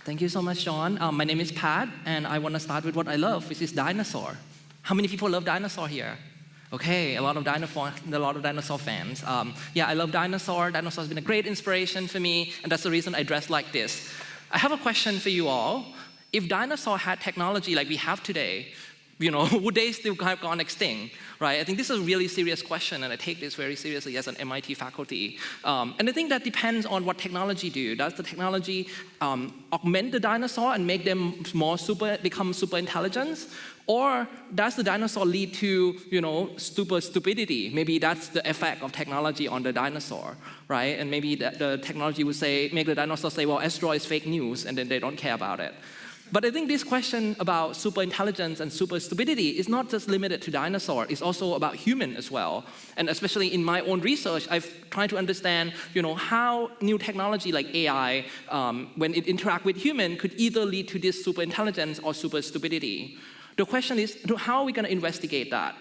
Thank you so much, John. My name is Pat, and I want to start with what I love, which is dinosaur. How many people love dinosaur here? Okay, a lot of dinosaur fans. Yeah, I love dinosaur. Dinosaur has been a great inspiration for me, and that's the reason I dress like this. I have a question for you all. If dinosaur had technology like we have today, would they still have gone extinct, right? I think this is a really serious question, and I take this very seriously as an MIT faculty. And I think that depends on what technology do. Does the technology augment the dinosaur and make them become super intelligent? Or does the dinosaur lead to, stupidity? Maybe that's the effect of technology on the dinosaur, right? And maybe the technology would make the dinosaur say, well, asteroid is fake news, and then they don't care about it. But I think this question about superintelligence and super stupidity is not just limited to dinosaur, it's also about human as well. And especially in my own research, I've tried to understand, how new technology like AI, when it interacts with human, could either lead to this superintelligence or super stupidity. The question is, how are we going to investigate that?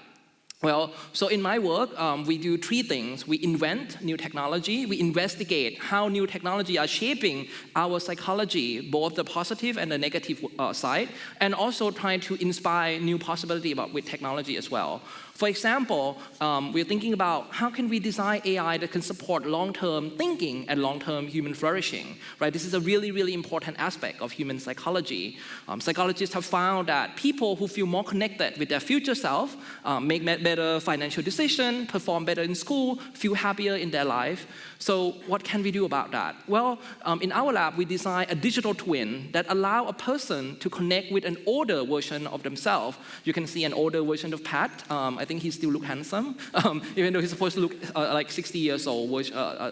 Well, so in my work, we do three things. We invent new technology, we investigate how new technology are shaping our psychology, both the positive and the negative side, and also trying to inspire new possibility with technology as well. For example, we're thinking about how can we design AI that can support long-term thinking and long-term human flourishing, right? This is a really, really important aspect of human psychology. Psychologists have found that people who feel more connected with their future self make better financial decisions, perform better in school, feel happier in their life. So what can we do about that? Well, in our lab, we design a digital twin that allow a person to connect with an older version of themselves. You can see an older version of Pat. I think he still looks handsome, even though he's supposed to look like 60 years old.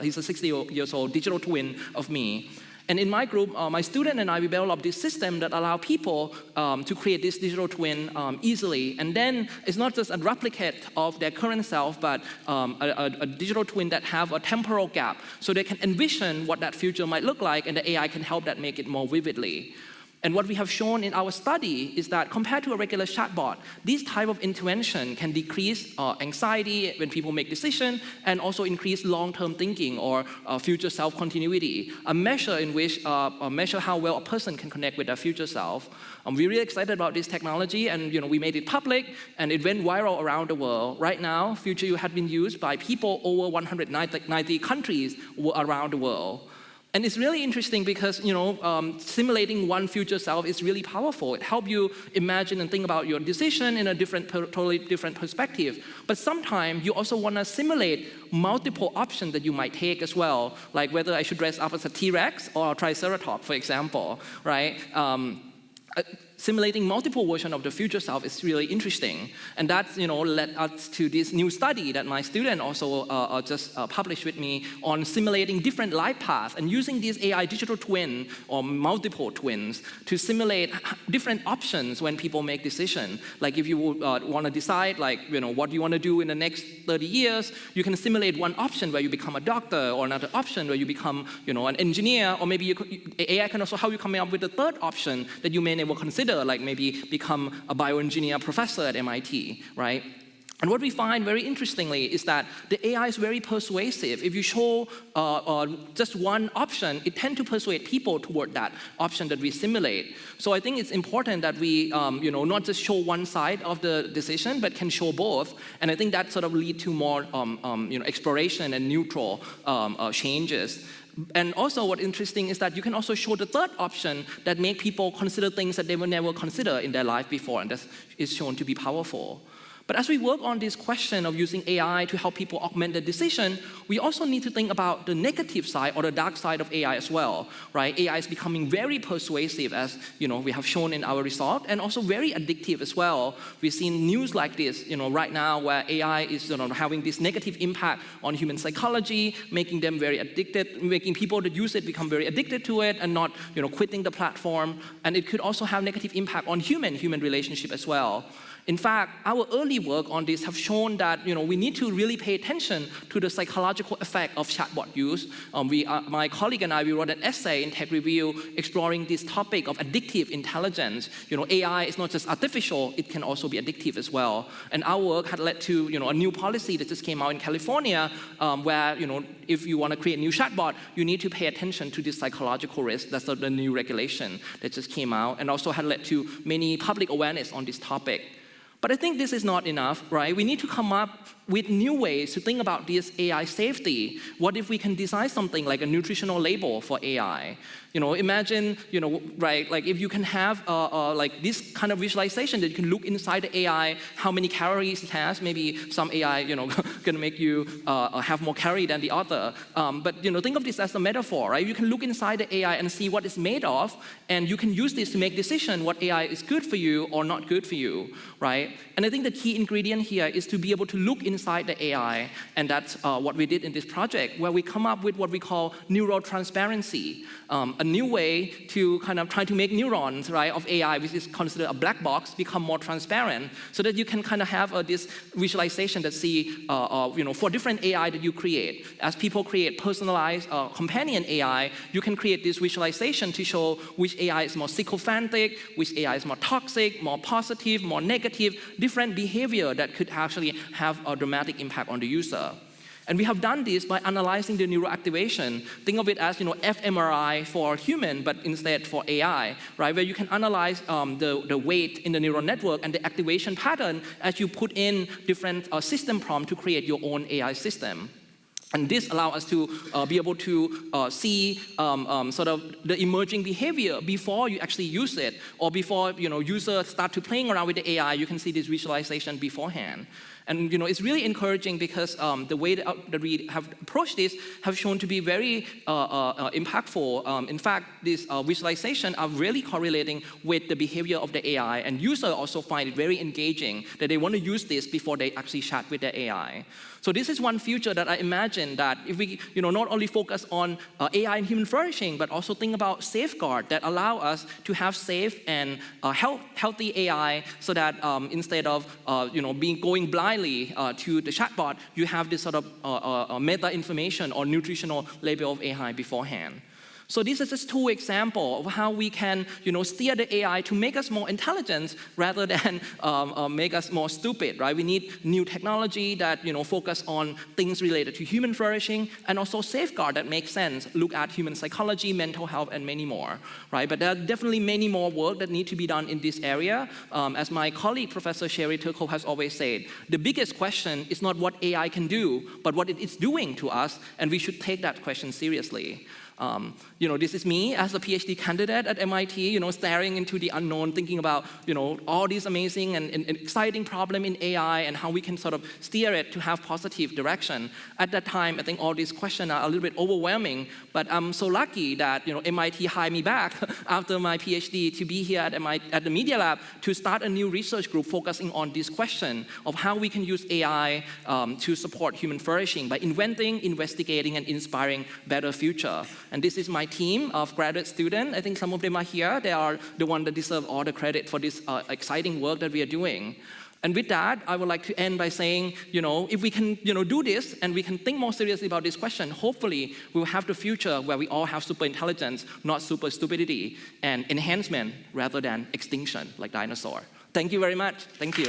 He's a 60 years old digital twin of me. And in my group, my student and I, we developed this system that allow people to create this digital twin easily. And then it's not just a replicate of their current self, but a digital twin that have a temporal gap. So they can envision what that future might look like, and the AI can help that make it more vividly. And what we have shown in our study is that compared to a regular chatbot, this type of intervention can decrease anxiety when people make decisions and also increase long-term thinking or future self-continuity, a measure in which measure how well a person can connect with their future self. We're really excited about this technology, and we made it public, and it went viral around the world. Right now, Future You has been used by people over 190 countries around the world. And it's really interesting because, simulating one future self is really powerful. It helps you imagine and think about your decision in a totally different perspective. But sometimes you also want to simulate multiple options that you might take as well, like whether I should dress up as a T-Rex or a Triceratops, for example, right? Simulating multiple versions of the future self is really interesting. And that led us to this new study that my student also just published with me on simulating different life paths and using these AI digital twin or multiple twins to simulate different options when people make decisions. Like if you want to decide what you want to do in the next 30 years, you can simulate one option where you become a doctor, or another option where you become an engineer, or maybe AI can also help you come up with a third option that you may never consider, like maybe become a bioengineer professor at MIT, right? And what we find very interestingly is that the AI is very persuasive. If you show just one option, it tends to persuade people toward that option that we simulate. So I think it's important that we not just show one side of the decision, but can show both. And I think that sort of lead to more exploration and neutral changes. And also what's interesting is that you can also show the third option that make people consider things that they would never consider in their life before, and that is shown to be powerful. But as we work on this question of using AI to help people augment the decision, we also need to think about the negative side or the dark side of AI as well, right? AI is becoming very persuasive, as we have shown in our result, and also very addictive as well. We've seen news like this, right now, where AI is having this negative impact on human psychology, making them very addicted, making people that use it become very addicted to it and not, quitting the platform. And it could also have negative impact on human relationship as well. In fact, our early work on this have shown that we need to really pay attention to the psychological effect of chatbot use. My colleague and I, we wrote an essay in Tech Review exploring this topic of addictive intelligence. AI is not just artificial, it can also be addictive as well. And our work had led to a new policy that just came out in California, where if you want to create a new chatbot, you need to pay attention to this psychological risk. That's the new regulation that just came out, and also had led to many public awareness on this topic. But I think this is not enough, right? We need to come up with new ways to think about this AI safety. What if we can design something like a nutritional label for AI? Imagine, right, like if you can have like this kind of visualization that you can look inside the AI, how many calories it has. Maybe some AI, gonna make you have more calorie than the other. But think of this as a metaphor, right? You can look inside the AI and see what it's made of, and you can use this to make decision what AI is good for you or not good for you, right? And I think the key ingredient here is to be able to look inside the AI, and that's what we did in this project, where we come up with what we call neurotransparency, a new way to kind of try to make neurons, right, of AI, which is considered a black box, become more transparent, so that you can kind of have this visualization that see, for different AI that you create. As people create personalized companion AI, you can create this visualization to show which AI is more sycophantic, which AI is more toxic, more positive, more negative, different behavior that could actually have a dramatic impact on the user. And we have done this by analyzing the neuroactivation. Think of it as fMRI for human, but instead for AI, right? Where you can analyze the weight in the neural network and the activation pattern as you put in different system prompts to create your own AI system. And this allows us to be able to see sort of the emerging behavior before you actually use it, or before users start to playing around with the AI. You can see this visualization beforehand. And it's really encouraging because the way that we have approached this have shown to be very impactful. In fact, these visualizations are really correlating with the behavior of the AI, and users also find it very engaging that they want to use this before they actually chat with the AI. So this is one future that I imagine that if we not only focus on AI and human flourishing, but also think about safeguard that allow us to have safe and healthy AI, so that instead of going blindly to the chatbot, you have this sort of meta information or nutritional label of AI beforehand. So this is just two examples of how we can steer the AI to make us more intelligent rather than make us more stupid, right? We need new technology that focus on things related to human flourishing, and also safeguard that makes sense, look at human psychology, mental health, and many more, right? But there are definitely many more work that need to be done in this area. As my colleague, Professor Sherry Turkle, has always said, the biggest question is not what AI can do, but what it is doing to us, and we should take that question seriously. This is me as a PhD candidate at MIT, staring into the unknown, thinking about, all these amazing and exciting problems in AI and how we can sort of steer it to have positive direction. At that time, I think all these questions are a little bit overwhelming, but I'm so lucky that, MIT hired me back after my PhD to be here at the Media Lab to start a new research group focusing on this question of how we can use AI to support human flourishing by inventing, investigating, and inspiring better future. And this is my team of graduate students. I think some of them are here. They are the ones that deserve all the credit for this exciting work that we are doing. And with that, I would like to end by saying, if we can, do this and we can think more seriously about this question, hopefully we'll have the future where we all have superintelligence, not super stupidity, and enhancement rather than extinction like dinosaur. Thank you very much. Thank you.